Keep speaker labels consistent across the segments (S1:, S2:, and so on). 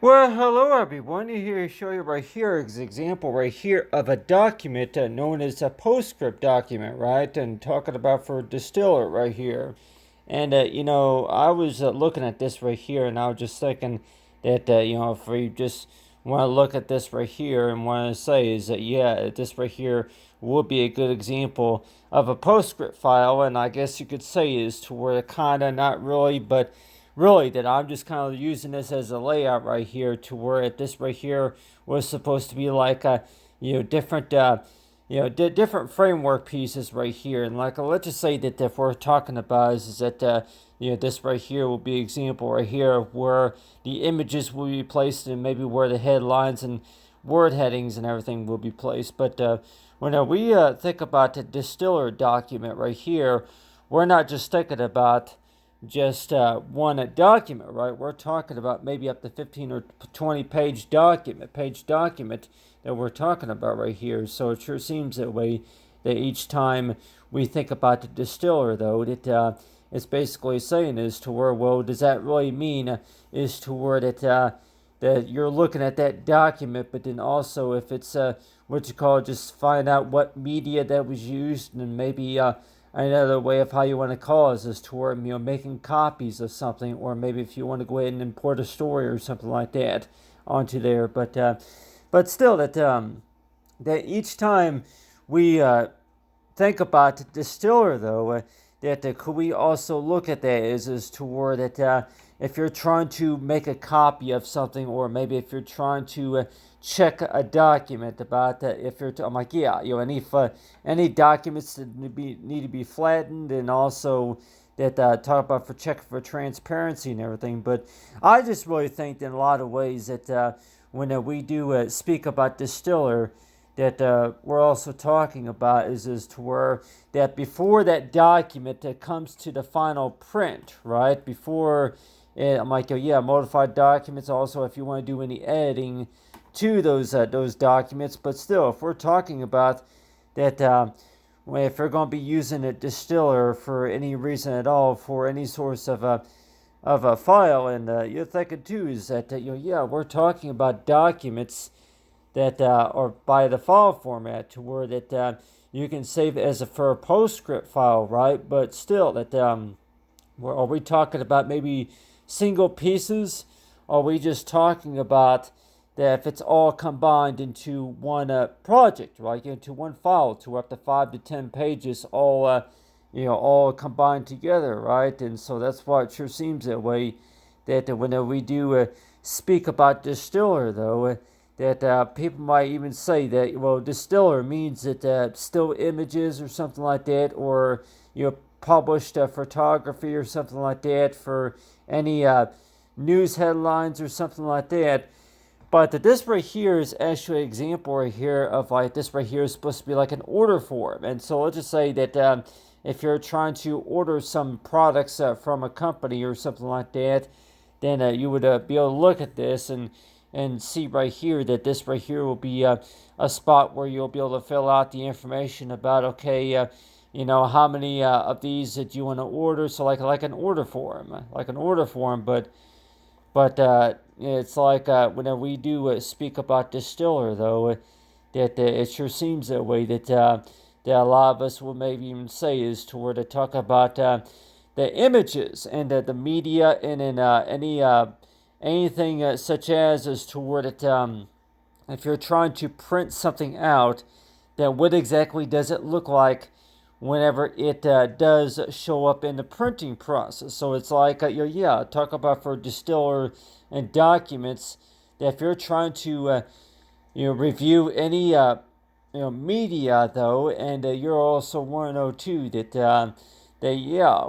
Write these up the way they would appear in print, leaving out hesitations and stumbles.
S1: Well, hello everyone. Here to show you right here is an example right here of a document known as a postscript document, right? And talking about for Distiller right here. And I was looking at this right here, and I was just thinking that if we just want to look at this right here and want to say is that yeah, this right here would be a good example of a postscript file, and I guess you could say is to where it kind of not really, but really that I'm just kind of using this as a layout right here to where this right here was supposed to be like a different different framework pieces right here. And like let's just say that if we're talking about is that this right here will be an example right here of where the images will be placed and maybe where the headlines and word headings and everything will be placed. But when we think about the distiller document right here, we're not just thinking about just one document, right? We're talking about maybe up to 15 or 20 page document that we're talking about right here. So it sure seems that way that each time we think about the distiller, though, that it's basically saying is to where, well, does that really mean is to where that you're looking at that document, but then also if it's what you call just find out what media that was used and maybe another way of how you want to call it is to where making copies of something, or maybe if you want to go ahead and import a story or something like that onto there. But still that each time we think about the distiller, though, that could we also look at that is toward that if you're trying to make a copy of something, or maybe if you're trying to check a document about that, if you're I'm like yeah, any documents that need to be flattened, and also that talk about for checking for transparency and everything. But I just really think that in a lot of ways that when we do speak about distiller, that we're also talking about is to where that before that document that comes to the final print, right? Before I'm like, oh, yeah, modified documents. Also, if you want to do any editing to those documents, but still, if we're talking about that, if we're going to be using a distiller for any reason at all for any source of a file, and you're thinking too is that yeah, we're talking about documents that or by the file format to where that you can save it as for a postscript file, right? But still, that are we talking about maybe single pieces? Or are we just talking about that if it's all combined into one project, right? Into one file, to up to 5 to 10 pages, all all combined together, right? And so that's why it sure seems that way. That when we do speak about distiller, though, that people might even say that well, distiller means that still images or something like that, or published photography or something like that for any news headlines or something like that. But this right here is actually an example right here of like this right here is supposed to be like an order form. And so let's just say that if you're trying to order some products from a company or something like that, then you would be able to look at this and see right here that this right here will be a spot where you'll be able to fill out the information about okay how many of these that you want to order. So like an order form, but it's like whenever we do speak about distiller, though, that it sure seems that way that a lot of us will maybe even say is toward to talk about the images and the media and in anything such as toward it. If you're trying to print something out, then what exactly does it look like whenever it does show up in the printing process? So it's like, talk about for distiller and documents, that if you're trying to, review any, media, though, and you're also want to know, too, that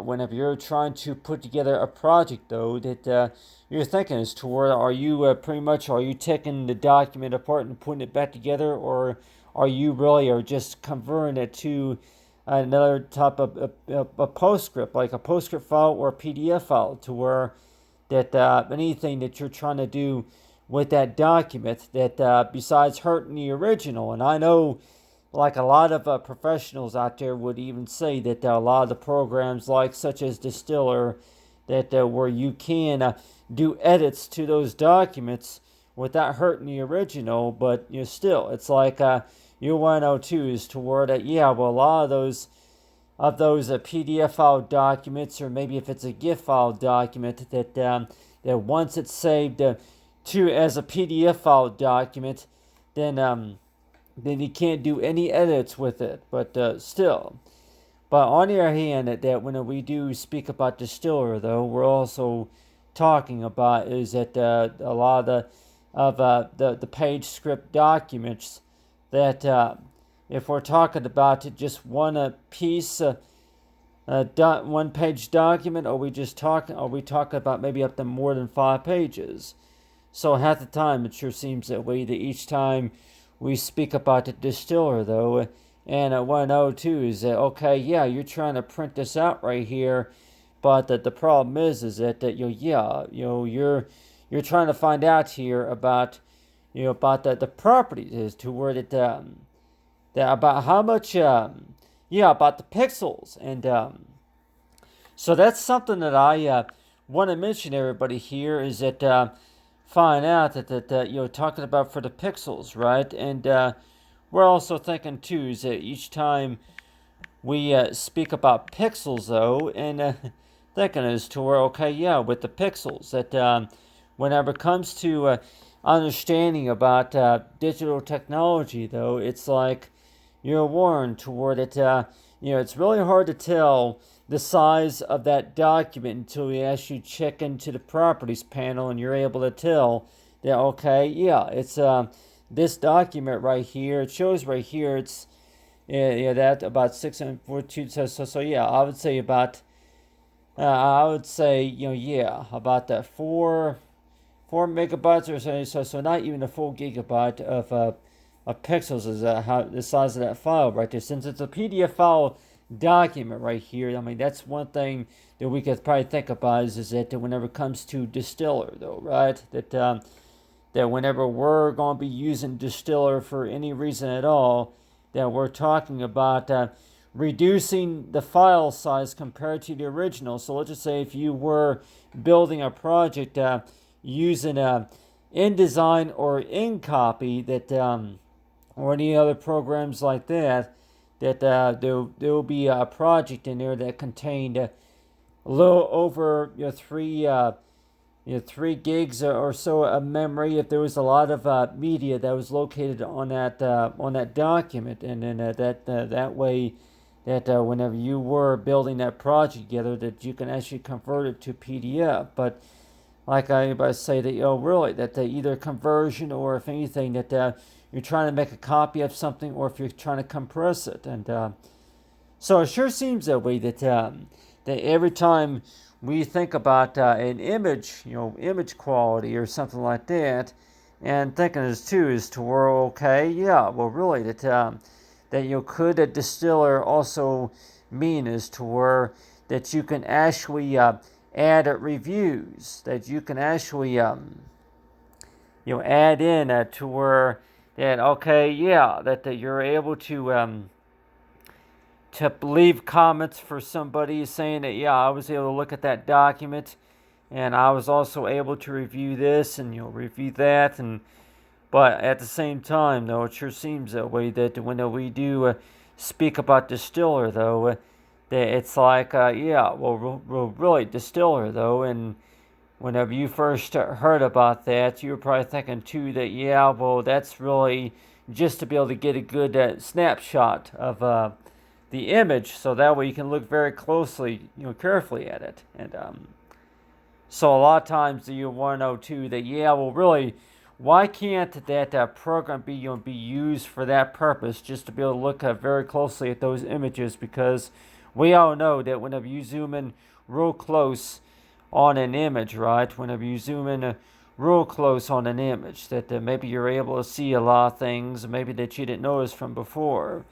S1: whenever you're trying to put together a project, though, that you're thinking as to where are you are you taking the document apart and putting it back together, or are you really are just converting it to another type of a postscript, like a postscript file or a PDF file, to where that anything that you're trying to do with that document that besides hurting the original. And I know like a lot of professionals out there would even say that a lot of the programs like such as Distiller, that where you can do edits to those documents without hurting the original. But still, it's like you want to know too is toward that. Yeah, well, a lot of those PDF file documents, or maybe if it's a GIF file document, that once it's saved to as a PDF file document, then you can't do any edits with it. But still. But on the other hand, that when we do speak about Distiller, though, we're also talking about is that a lot of the page script documents that if we're talking about just one piece, one page document, or we talking about maybe up to more than 5 pages. So half the time it sure seems that way that each time we speak about the Distiller, though, and I want to know too is that okay, yeah, you're trying to print this out right here, but the problem is that you're trying to find out here about about the properties as to where that about how much about the pixels. And so that's something that I want to mention to everybody here is that find out that talking about for the pixels, right? And we're also thinking too is that each time we speak about pixels, though, and thinking as to where okay, yeah, with the pixels that whenever it comes to understanding about digital technology, though, it's like you're warned toward it. It's really hard to tell the size of that document until you actually check into the properties panel and you're able to tell that okay, yeah, it's this document right here. It shows right here. It's that about 642. So yeah, I would say about yeah, about that 4 megabytes or so not even a full gigabyte of pixels is how the size of that file right there. Since it's a PDF file document right here, I mean that's one thing that we could probably think about is that whenever it comes to Distiller, though, right, that whenever we're going to be using Distiller for any reason at all, that we're talking about reducing the file size compared to the original. So let's just say if you were building a project using InDesign or InCopy, that or any other programs like that, that there will be a project in there that contained a little over 3 gigs or so of memory. If there was a lot of media that was located on that document, and then that way that whenever you were building that project together, that you can actually convert it to PDF. But like I say that really that either conversion or if anything that you're trying to make a copy of something, or if you're trying to compress it. And so it sure seems that way that every time we think about an image, image quality or something like that, and thinking as too is to where okay, yeah, well, really that could a Distiller also mean is to where that you can actually add reviews, that you can actually add in to where that okay, yeah, that you're able to leave comments for somebody saying that yeah, I was able to look at that document, and I was also able to review this and review that. And but at the same time, though, it sure seems that way that when we do speak about Distiller, though, that it's like yeah, well, really Distiller, though. And whenever you first heard about that, you were probably thinking too that yeah, well, that's really just to be able to get a good snapshot of the image, so that way you can look very closely, carefully at it. And so a lot of times you want to know too that yeah, well, really, why can't that program be be used for that purpose, just to be able to look very closely at those images? Because we all know that whenever you zoom in real close on an image, right? Whenever you zoom in real close on an image, that maybe you're able to see a lot of things maybe that you didn't notice from before.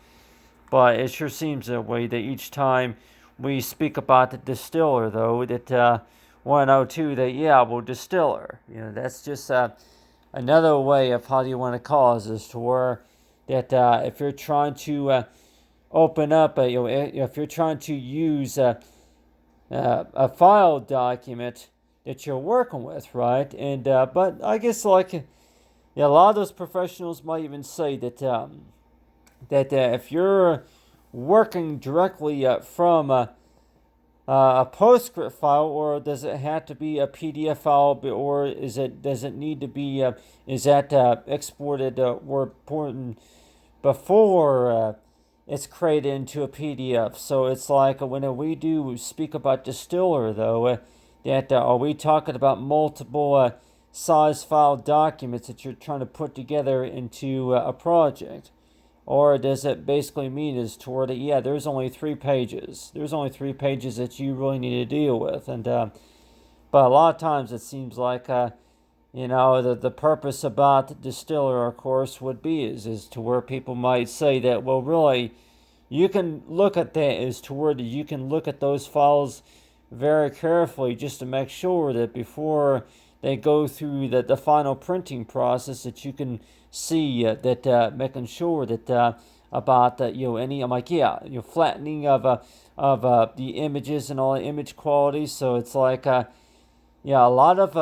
S1: But it sure seems that way that each time we speak about the Distiller, though, that want to know too that yeah, well, Distiller, that's just another way of how do you want to call it, as to where that if you're trying to open up if you're trying to use a file document that you're working with, right? And but I guess like yeah, a lot of those professionals might even say that if you're working directly from a PostScript file, or does it have to be a PDF file, or does it need to be is that exported or important before it's created into a PDF? So it's like when we do speak about Distiller, though, that are we talking about multiple size file documents that you're trying to put together into a project? Or does it basically mean is toward it, yeah, there's only 3 pages. There's only 3 pages that you really need to deal with. And but a lot of times it seems like the purpose about the Distiller, of course, would be is to where people might say that, well, really, you can look at that as to where you can look at those files very carefully just to make sure that before they go through the final printing process that you can see that making sure that about any, I'm like, yeah, flattening of the images and all the image quality. So it's like yeah, a lot of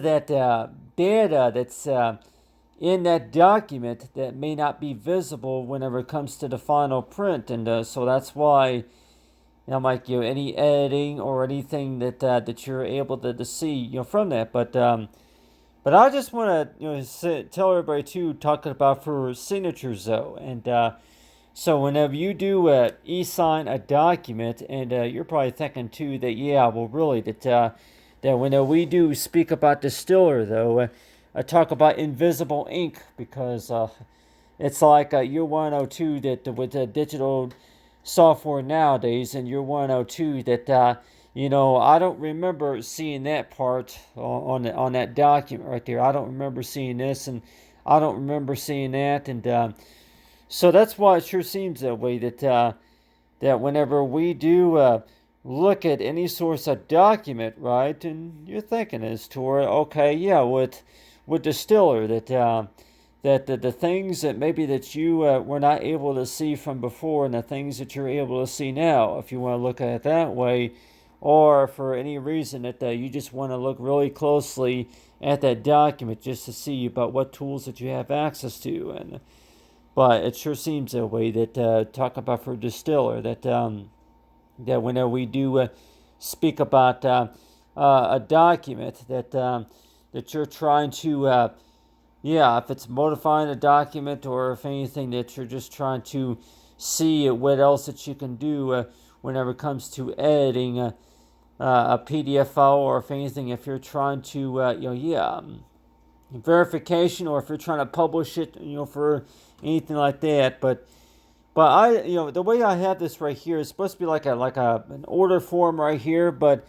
S1: that data that's in that document that may not be visible whenever it comes to the final print. And so that's why like any editing or anything that you're able to see from that. But I just want to tell everybody too, talking about for signatures though. And so whenever you do e-sign a document, and you're probably thinking too that, yeah, well, really that when we do speak about Distiller though, I talk about invisible ink, because it's like you're 102 that with the digital software nowadays, and you're 102 that I don't remember seeing that part on that document right there. I don't remember seeing this, and I don't remember seeing that. And so that's why it sure seems that way, that whenever we do look at any source of document, right, and you're thinking as to where, okay, yeah, with Distiller, that the things that maybe that you were not able to see from before, and the things that you're able to see now, if you want to look at it that way, or for any reason that you just want to look really closely at that document just to see about what tools that you have access to. And but it sure seems that way that talk about for Distiller, that whenever we do speak about a document that you're trying to yeah, if it's modifying a document, or if anything that you're just trying to see what else that you can do whenever it comes to editing a PDF file, or if anything, if you're trying to verification, or if you're trying to publish it, for anything like that. But I, the way I have this right here is supposed to be like an order form right here, but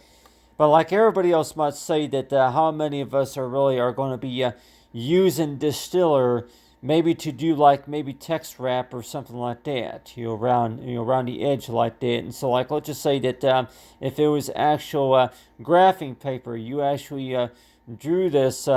S1: like everybody else might say that how many of us are going to be using Distiller maybe to do like maybe text wrap or something like that, around the edge like that. And so like let's just say that if it was actual graphing paper, you actually drew this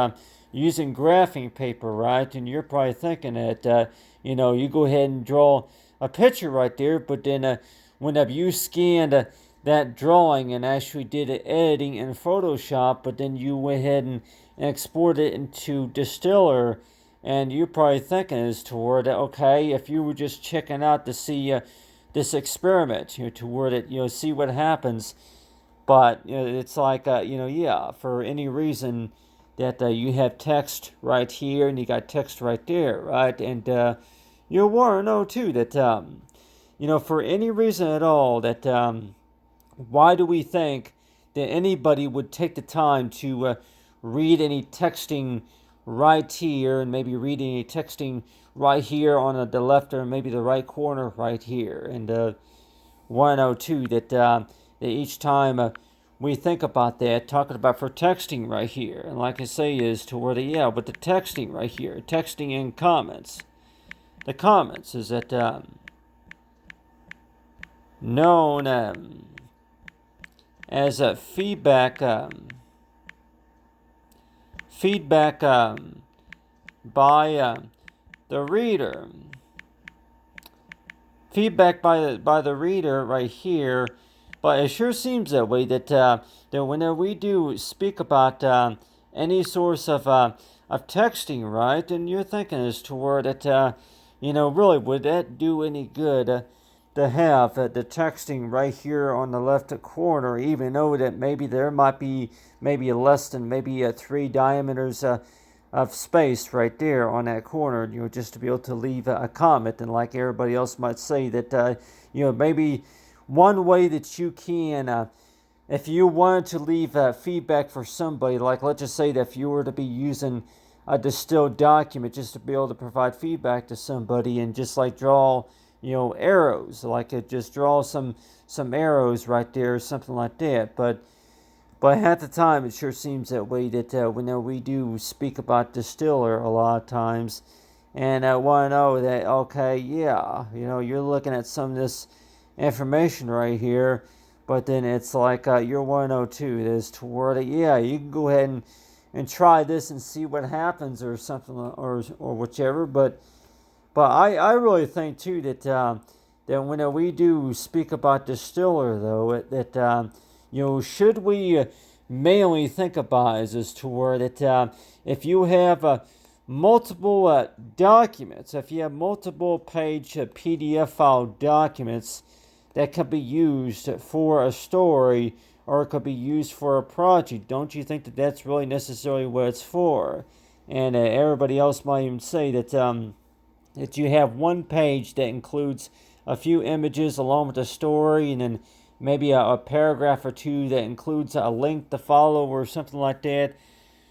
S1: using graphing paper, right? And you're probably thinking that you go ahead and draw a picture right there, but then whenever you scanned that drawing and actually did the editing in Photoshop, but then you went ahead and export it into Distiller, and you're probably thinking as toward that, okay, if you were just checking out to see this experiment, toward it, see what happens. But it's like, yeah, for any reason that you have text right here and you got text right there, right? And you want to know too that, for any reason at all, that why do we think that anybody would take the time to read any texting right here, and maybe read any texting right here on the left or maybe the right corner right here? And 102 that each time we think about that, talking about for texting right here, and like I say, is to where but the texting right here, texting in comments. The comments is that known as a feedback by the reader. Feedback by the reader right here But it sure seems that way that whenever we do speak about any source of texting, right? And you're thinking as to where that really would that do any good to have the texting right here on the left corner, even though that maybe there might be maybe less than maybe 3 diameters of space right there on that corner, just to be able to leave a comment. And like everybody else might say that maybe one way that you can if you wanted to leave feedback for somebody, like let's just say that if you were to be using a distilled document just to be able to provide feedback to somebody, and just like draw arrows, like it just draw some arrows right there or something like that. But at the time, it sure seems that way that we do speak about Distiller a lot of times, and I want to know that, okay, yeah, you're looking at some of this information right here, but then it's like you're 102 is toward it. Yeah, you can go ahead and try this and see what happens or something, or whichever. But I really think too that when we do speak about Distiller though, that should we mainly think about is as to where that if you have multiple documents, if you have multiple page PDF file documents that could be used for a story or it could be used for a project, don't you think that that's really necessarily what it's for? And everybody else might even say that you have one page that includes a few images along with the story, and then maybe a paragraph or two that includes a link to follow or something like that.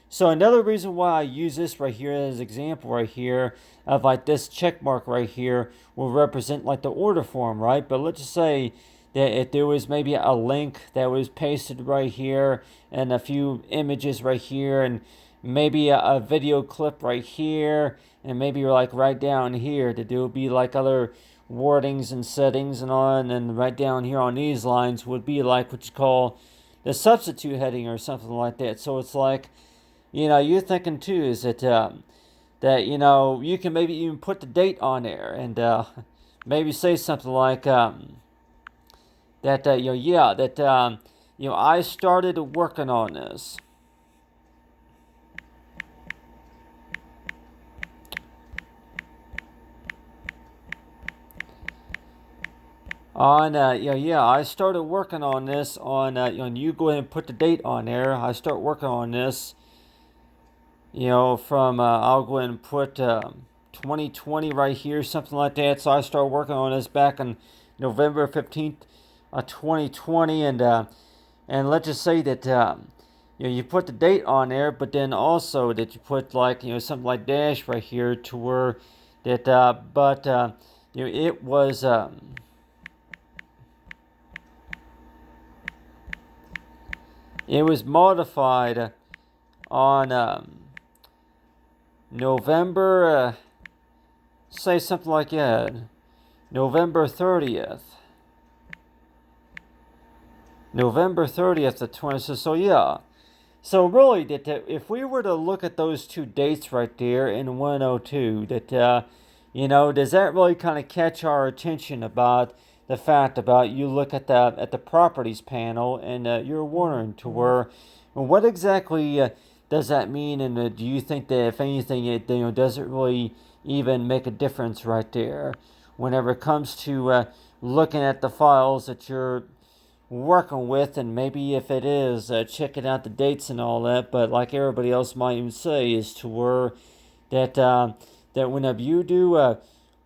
S1: So another reason why I use this right here as an example right here of like this check mark right here will represent like the order form, right? But let's just say that if there was maybe a link that was pasted right here and a few images right here and maybe a video clip right here and maybe like right down here, that there would be like other wordings and settings and all, and then right down here on these lines would be like what you call the substitute heading or something like that. So it's like, you're thinking too is that you can maybe even put the date on there and maybe say something like I started working on this I started working on this on and you go ahead and put the date on there. I start working on this from I'll go ahead and put 2020 right here, something like that. So I started working on this back on November 15th 2020, and let's just say that you put the date on there, but then also that you put like something like dash right here to where that it was modified on November say something like November 30th. November 30th of 20. So yeah. So really, that if we were to look at those two dates right there in 102, that does that really kind of catch our attention about the fact about you look at the properties panel and you're wondering to where what exactly does that mean, and do you think that if anything it does it really even make a difference right there whenever it comes to looking at the files that you're working with, and maybe if it is checking out the dates and all that. But like everybody else might even say is to where that whenever you do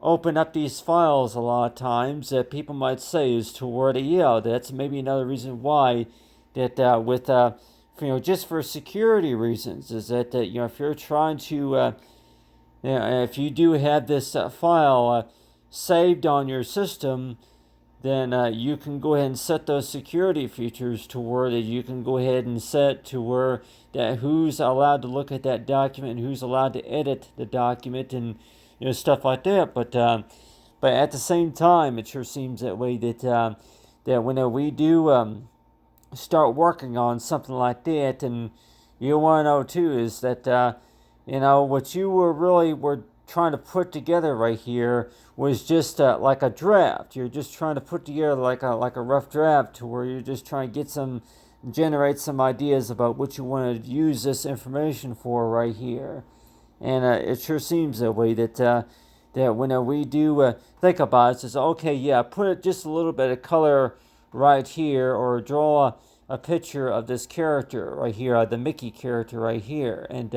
S1: open up these files a lot of times that people might say is to where that's maybe another reason why that with just for security reasons is that if you're trying to if you do have this file saved on your system, then you can go ahead and set those security features to where that you can go ahead and set to where that who's allowed to look at that document and who's allowed to edit the document and stuff like that. But at the same time, it sure seems that way that when we do start working on something like that, and you want to know too is that what you were trying to put together right here was just like a draft. You're just trying to put together like a rough draft to where you're just trying to generate some ideas about what you want to use this information for right here. And it sure seems that way that when we do think about it, says, okay, yeah, put just a little bit of color right here, or draw a picture of this character right here, the Mickey character right here, and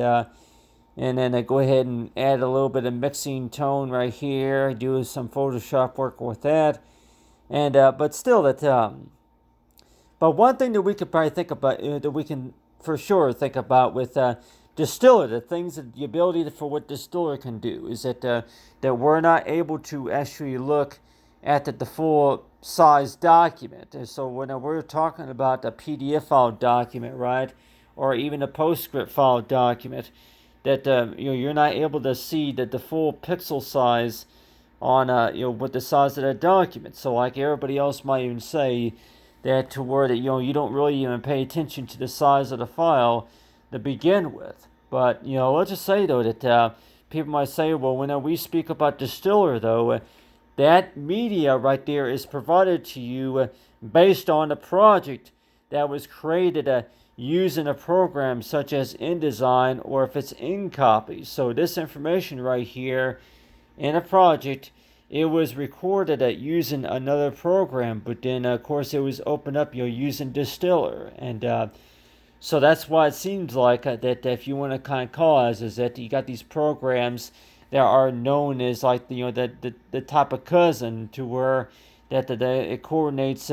S1: then I go ahead and add a little bit of mixing tone right here, do some Photoshop work with that, and but still but one thing that we could probably think about, that we can for sure think about with Distiller, the ability for what Distiller can do is that we're not able to actually look at the full size document. And so when we're talking about a PDF file document, right, or even a PostScript file document, that you're not able to see the full pixel size on with the size of that document. So like everybody else might even say that to where that you don't really even pay attention to the size of the file to begin with. But let's just say though that people might say, well, when we speak about Distiller though, that media right there is provided to you based on a project that was created using a program such as InDesign, or if it's InCopy. So this information right here in a project, it was recorded using another program, but then of course it was opened up using Distiller. And so that's why it seems like that if you want to kind of call it, is that you got these programs that are known as like the type of cousin, to where that it coordinates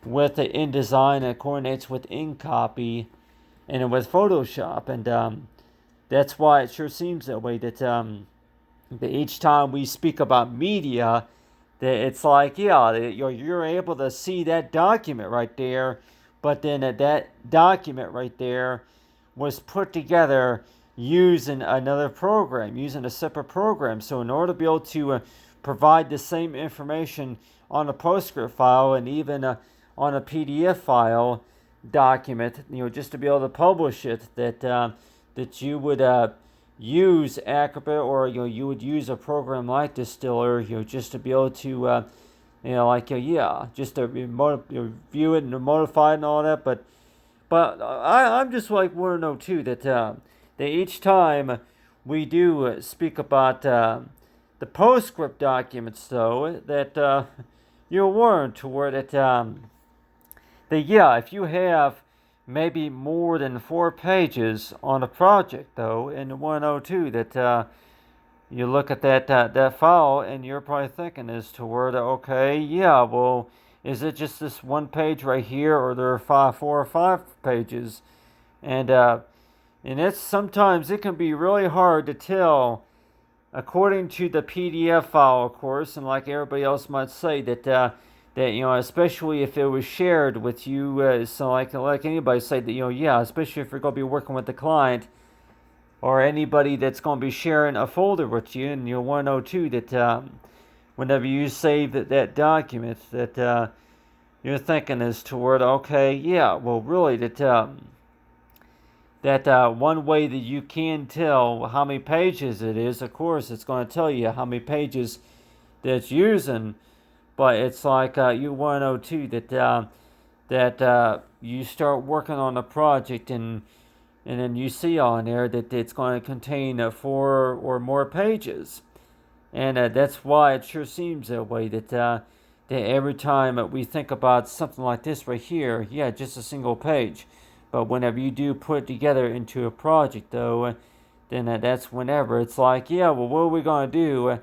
S1: with the InDesign, and it coordinates with InCopy and with Photoshop. And that's why it sure seems that way, that each time we speak about media, that it's like, yeah, you're able to see that document right there, but then that document right there was put together using another program, using a separate program. So in order to be able to provide the same information on a PostScript file, and even on a PDF file document, just to be able to publish it, that you would use Acrobat, or you would use a program like Distiller, just to be able to just to view it and modify it and all that. But I'm just like want to know too that each time we do speak about the PostScript documents, though, that you're warned to where that if you have maybe more than 4 pages on a project, though, in 102, that you look at that file, and you're probably thinking as to where okay, yeah, well, is it just this one page right here, or there are 4 or 5 pages? And it's sometimes it can be really hard to tell, according to the PDF file, of course, and like everybody else might say that especially if it was shared with you, so like anybody say that especially if you're going to be working with the client, or anybody that's going to be sharing a folder with you, and you'll want to know too that whenever you save that document, that you're thinking as toward, okay, yeah, well, really that one way that you can tell how many pages it is, of course, it's going to tell you how many pages that it's using. But it's like you want to know too that you start working on a project, and then you see on there that it's going to contain 4 or more pages, and that's why it sure seems that way, that every time we think about something like this right here, yeah, just a single page. But whenever you do put it together into a project, though, then that's whenever it's like, yeah, well, what are we going to do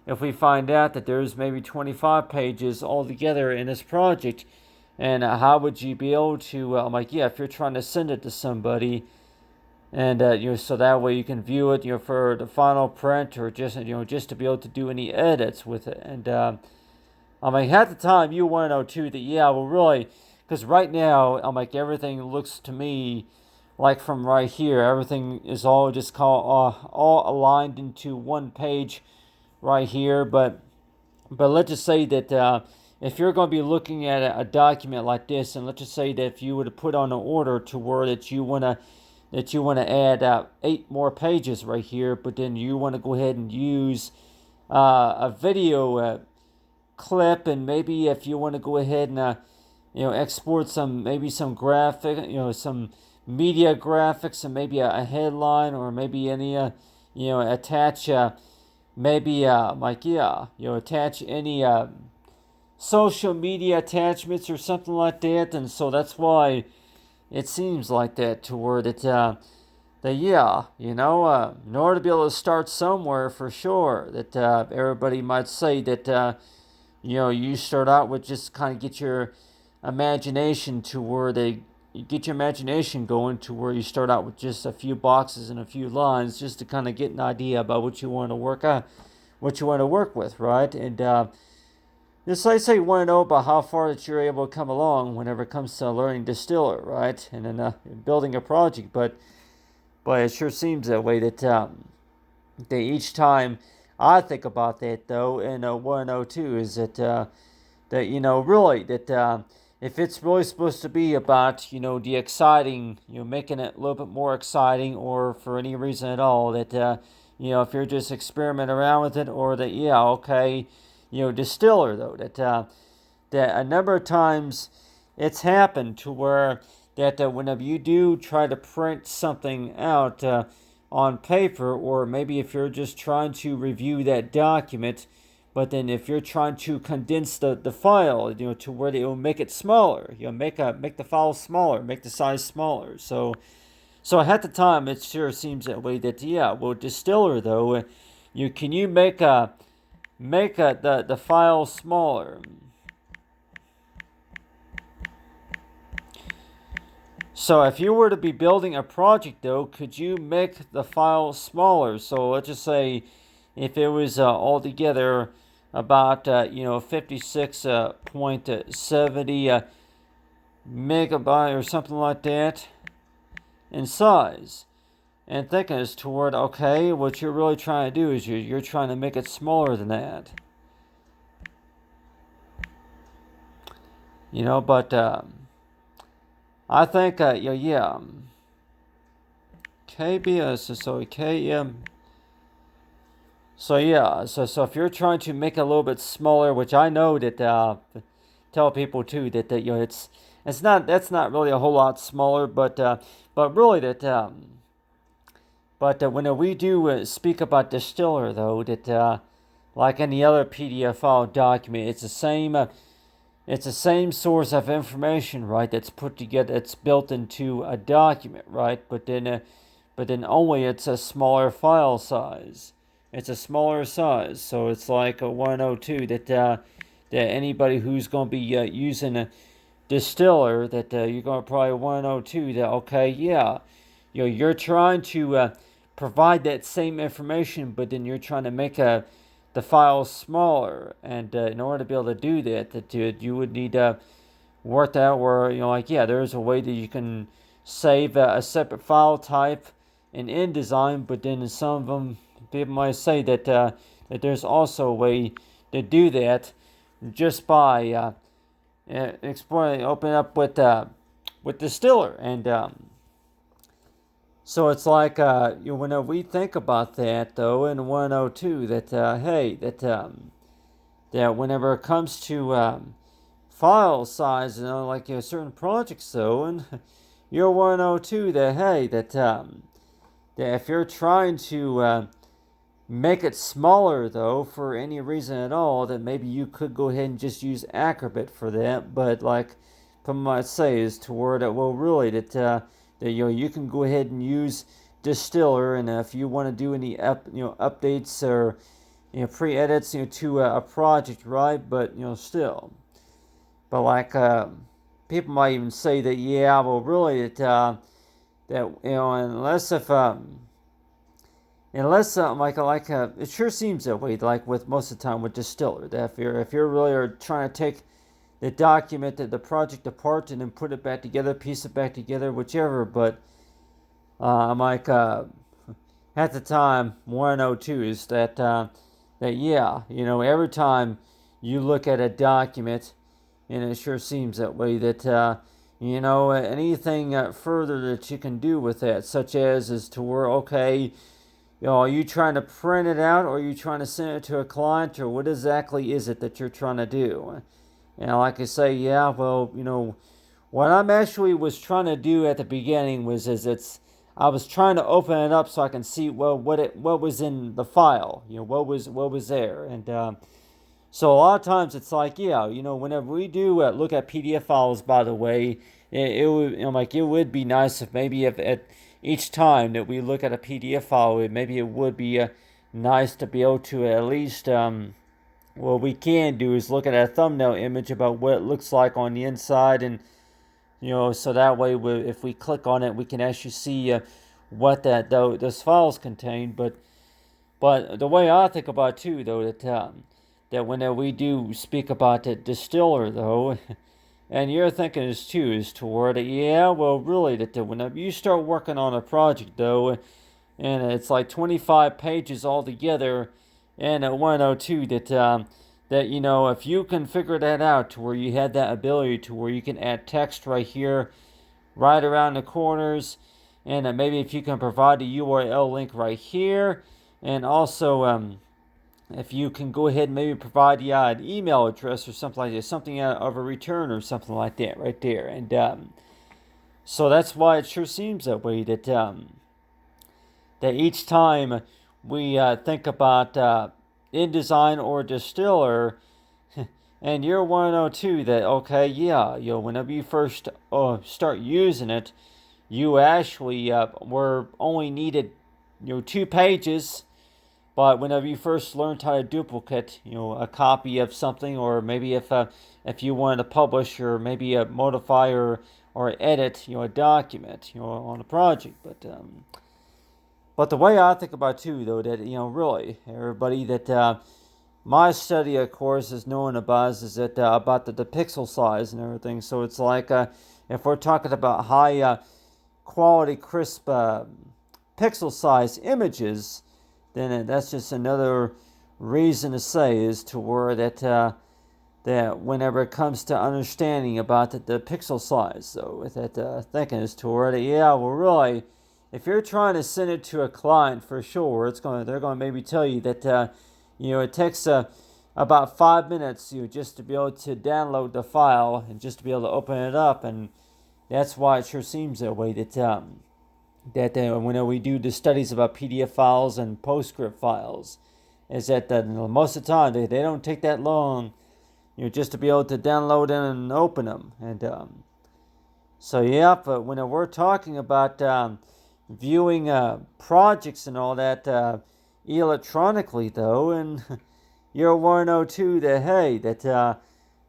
S1: if we find out that there's maybe 25 pages altogether in this project? And how would you be able to, if you're trying to send it to somebody, and so that way you can view it, for the final print, or just to be able to do any edits with it. And half the time you want to know too that, yeah, well, really, because right now everything looks to me like from right here, everything is all just all aligned into one page right here. But let's just say that if you're going to be looking at a document like this, and let's just say that if you were to put on an order to where that you want to that you want to add 8 more pages right here, but then you want to go ahead and use a video clip, and maybe if you want to go ahead and export some graphic, some media graphics, and maybe a headline, or maybe any attach maybe attach any social media attachments or something like that. And so that's why it seems like that, to where in order to be able to start somewhere, for sure, that everybody might say that you start out with just kind of get your imagination to where you get your imagination going, to where you start out with just a few boxes and a few lines, just to kind of get an idea about what you want to work with, right? And just like say you want to know about how far that you're able to come along whenever it comes to learning Distiller, right? And then building a project, but it sure seems that way, that each time I think about that, though, in 102, is really that if it's really supposed to be about the exciting, making it a little bit more exciting, or for any reason at all, that if you're just experimenting around with it, or that Distiller, though, that a number of times it's happened to where that whenever you do try to print something out on paper, or maybe if you're just trying to review that document, but then if you're trying to condense the file, to where it will make it smaller, make the file smaller, make the size smaller. So at the time, it sure seems that way, that Distiller, though, can you make the file smaller? So if you were to be building a project, though, could you make the file smaller? So let's just say if it was altogether about 56.70 megabyte or something like that in size, and thinking as toward, okay, what you're really trying to do is you're trying to make it smaller than that, but I think KBS, so KM. So if you're trying to make it a little bit smaller, which I know that tell people too, that that's not really a whole lot smaller, but really when we do speak about Distiller, though, that like any other PDF file document, it's the same. It's the same source of information, right? That's put together, it's built into a document, right? But then only it's a smaller file size. It's a smaller size, so it's like a 102, that anybody who's going to be using a Distiller, that you're going to probably 102, that okay, you're trying to provide that same information, but then you're trying to make the file smaller, and in order to be able to do that you would need to work out where there's a way that you can save a separate file type in InDesign, but then in some of them people might say that there's also a way to do that just by exploring, open up with Distiller, and so it's like whenever we think about that, though, in 102, that that whenever it comes to file size, like certain projects, though, and you're 102, that if you're trying to make it smaller, though, for any reason at all, that maybe you could go ahead and just use Acrobat for that. But like people might say, is toward it, well, really, that you can go ahead and use Distiller, and if you want to do any updates or pre-edits to a project, right? But still, but like people might even say that really that unless if it sure seems that way, like with most of the time with Distiller, that if you're really are trying to take the document, the project apart, and then put it back together, piece it back together, whichever. But at the time, 102 is that every time you look at a document, and it sure seems that way, that anything further that you can do with that, such as is to where, okay, are you trying to print it out, or are you trying to send it to a client, or what exactly is it that you're trying to do? And like I say, yeah, well, what I'm actually was trying to do at the beginning I was trying to open it up so I can see, well, what was in the file, what was there. And so a lot of times it's like, yeah, whenever we do look at PDF files, by the way, it would, it would be nice if maybe if at each time that we look at a PDF file, maybe it would be nice to be able to at least, what we can do is look at a thumbnail image about what it looks like on the inside, and so that way if we click on it, we can actually see what those files contain. But the way I think about it too, though, that whenever we do speak about the distiller, though, and you're thinking this too, is toward it, yeah, well, really, that whenever you start working on a project, though, and it's like 25 pages altogether, and I want to know too that if you can figure that out to where you had that ability to where you can add text right here, right around the corners, and maybe if you can provide a URL link right here, and also if you can go ahead and maybe provide an email address or something like that, something of a return or something like that right there. And so that's why it sure seems that way, that each time we think about InDesign or Distiller, and you're 102 that, okay, yeah, whenever you first start using it, you actually were only needed 2 pages. But whenever you first learned how to duplicate, a copy of something, or maybe if you wanted to publish or maybe modify or edit, a document, on a project. But the way I think about it too, though, that really everybody that my study, of course, is knowing about is that about the pixel size and everything. So it's like if we're talking about high quality, crisp pixel size images, then that's just another reason to say is to where that whenever it comes to understanding about the pixel size, so with that thinking is to where that, yeah, well, really, if you're trying to send it to a client, for sure, they're going to maybe tell you that it takes about 5 minutes just to be able to download the file and just to be able to open it up, and that's why it sure seems that way that when we do the studies about PDF files and PostScript files, is that most of the time they don't take that long, just to be able to download them and open them. And so yeah, but when we're talking about viewing projects and all that electronically, though, and you're 102 that, hey, that a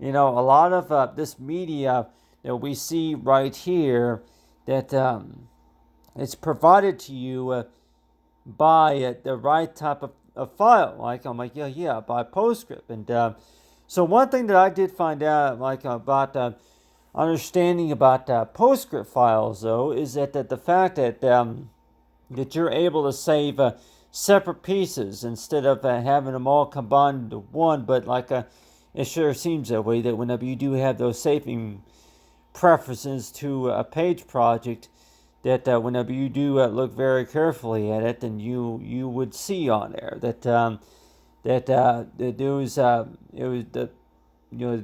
S1: lot of this media that we see right here, that it's provided to you by the right type of file. Like I'm like, yeah, by PostScript. And so one thing that I did find out, like about understanding about PostScript files, though, is that the fact that that you're able to save separate pieces instead of having them all combined into one. But like it sure seems that way, that whenever you do have those saving preferences to a page project, that whenever you do look very carefully at it, then you would see on there that there was it was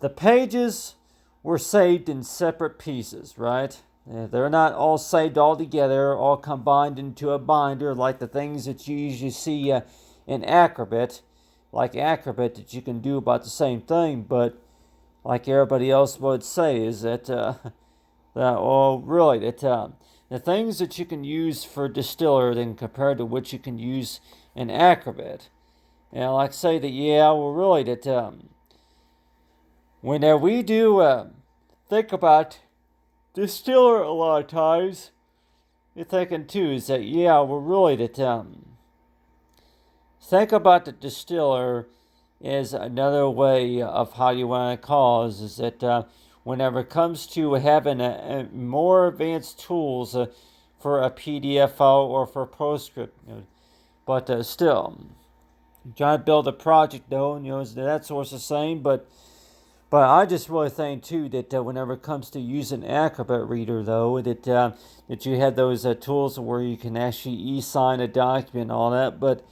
S1: the pages were saved in separate pieces, right? They're not all saved all together, all combined into a binder like the things that you usually see in Acrobat, like Acrobat, that you can do about the same thing, but like everybody else would say, is that really, that the things that you can use for Distiller then compared to what you can use in Acrobat. And like say that, yeah, well, really, that when we do think about Distiller a lot of times, you're thinking too is that, yeah, well, really, that think about the Distiller is another way of how you want to cause, is that whenever it comes to having a more advanced tools for a PDF file or for PostScript, but still, trying to build a project, though, that source the same. But But I just really think too that whenever it comes to using Acrobat Reader, though, that you have those tools where you can actually e-sign a document and all that. But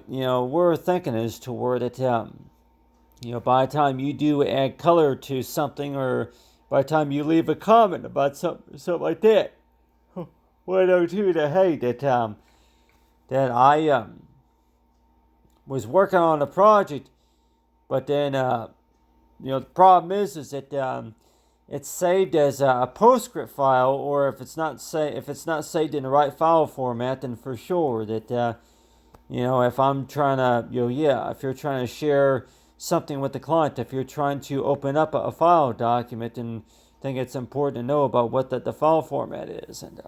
S1: we're thinking is toward it. By the time you do add color to something, or by the time you leave a comment about something like that, well, I know too that hey that I was working on a project, but then the problem is that it's saved as a PostScript file, or if it's not saved in the right file format, then for sure that if I'm trying to if you're trying to share something with the client, if you're trying to open up a file document, and I think it's important to know about what the file format is, and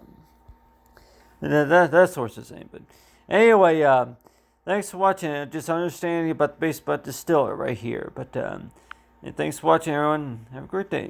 S1: that sort of thing. But anyway, thanks for watching. Just understanding about the base about Distiller right here. But and thanks for watching, everyone. Have a great day.